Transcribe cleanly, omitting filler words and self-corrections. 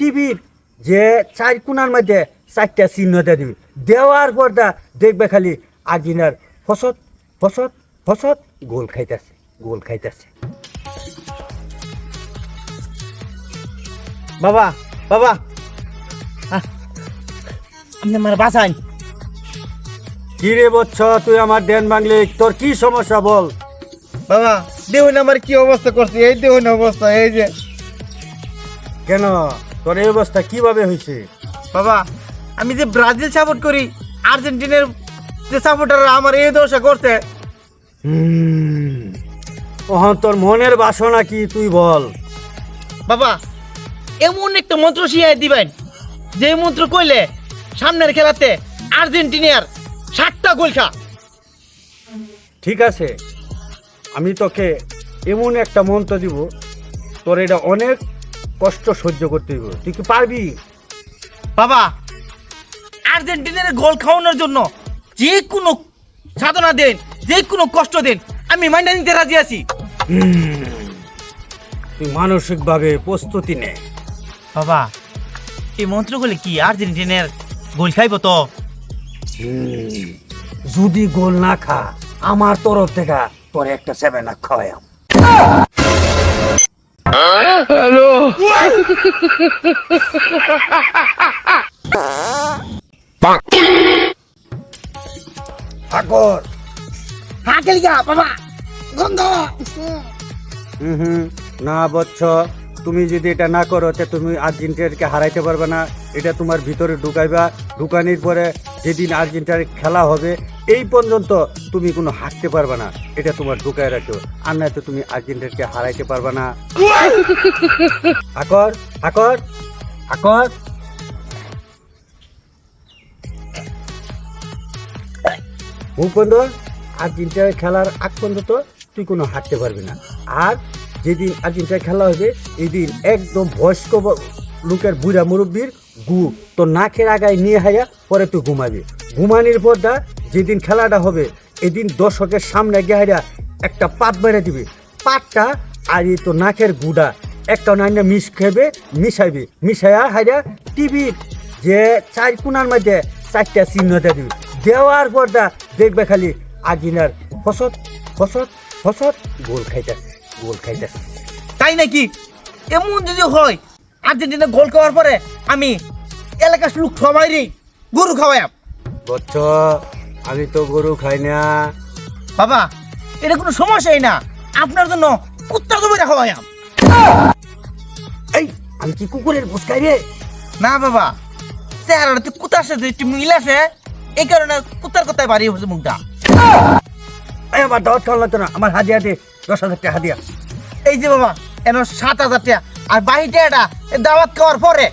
টিভির যে চার কোণার মধ্যে চারটা চিহ্নটা দিবি, দেওয়ার পর দেখবে খালি আর্জেন্টিনার ফসত ফসত ফসত গোল খাইতেছে, গোল খাইতেছে। বাবা বাবা আপনি আমার বাঁচান। কি রে বচ্চ, তুই আমার দেন বাংলি, তোর কি সমস্যা বল? বাবা দেখুন আমার কি অবস্থা করছে, এই দেখুন অবস্থা, এই যে। কেন তোর এই অবস্থা কিভাবে হয়েছে? বাবা আমি যে ব্রাজিল সাপোর্ট করি, আর্জেন্টিনার যে সাপোর্টাররা আমার এই দশা করছে। তোর মনের বাসনা কি তুই বল? বাবা এমন একটা মন্ত্র শিখাই দিবেন, যে মন্ত্র কইলে সামনের খেলাতে আর্জেন্টিনার 7টা গোল খা। ঠিক আছে, আমি তোকে এমন একটা মন্ত্র দিব, তোর এটা অনেক কষ্ট সহ্য করতে দিব, তুই কি পারবি? বাবা আর্জেন্টিনার গোল খাওয়ানোর জন্য যে কোনো সাধনা দেন, যে কোনো কষ্ট দেন, আমি মাইনা নিতে রাজি আছি। তুই মানসিকভাবে প্রস্তুতি নে। বাবা এই মন্ত্রগুলি কি আর্জেন্টিনার গোল খাইব তো? যদি গোল না খা, আমার তরফ থেকে তোর একটা 7 আপ খাওয়াম। হ্যালো ঠাকুর বাবা গন্ধ। না বচ্চ, তুমি যদি এটা না করো তে তুমি আর্জেন্টিনাকে হারাইতে পারবে না। এটা তোমার ভিতরে ঢুকাইবা, ঢুকানির পরে যেদিন আর্জেন্টিনার খেলা হবে এই পর্যন্ত তুমি কোনো হাঁটতে পারবে না, এটা তোমার ঢুকায় রাখো, আর নয়তো তুমি আর্জেন্টিনাকে হারাইতে পারবে না। আকর আকর আকর ভূপন্দ, আর্জেন্টিনার খেলার আগ পর্যন্ত তুই কোনো হাঁটতে পারবি না। আর যেদিন আর্জেন্টিনার খেলা হবে এই দিন একদম বয়স্ক লোকের বুড়া মুরব্বীর গু তোর নাকের আগায় নিয়ে হাইয়া পরে তুই ঘুমাবি। ঘুমানির পর যেদিন খেলাটা হবে এদিন দর্শকের সামনে গিয়ে হাইয়া একটা পাত বেড়ে দিবি, পাতটা আর এই তোর নাকের গুড়া একটা অন্যান্য মিশ খেবে, মিশাইবি, মিশাইয়া হাইয়া টিভির যে চার কোণার মধ্যে চারটা চিহ্নটা দিবি, দেওয়ার পর দেখবে খালি আর্জেন্টিনার ফসত ফসত ফসত গোল খাইতেছে, গোল খাইতেছে। তাই নাকি? এমন যদি হয় আর্জেন্টিনা গোল খাওয়ার পরে আমি এলাকার লোক সবাই গরু খাওয়াই। বচ্চ, আমি তো গরু খাই না। বাবা এটা কোনো সমস্যাই না, আপনার জন্য কুত্তা জমিটা খাওয়াই। এই আমি কি কুকুরের ভুস খাই রে? না বাবা, চেহারাটা তুই কুত্তার সাথে একটু মিল আছে, এই কারণে কুত্তার কথায় বাড়ি হচ্ছে মুখটা। এই আমার দাওয়াত খাওয়া লাগতো না, আমার হাদিয়া দে, 10,000 টাকা হাদিয়া। এই যে বাবা এন 7,000 টাকা, আর বাহিটা এটা দাওয়াত খাওয়ার পরে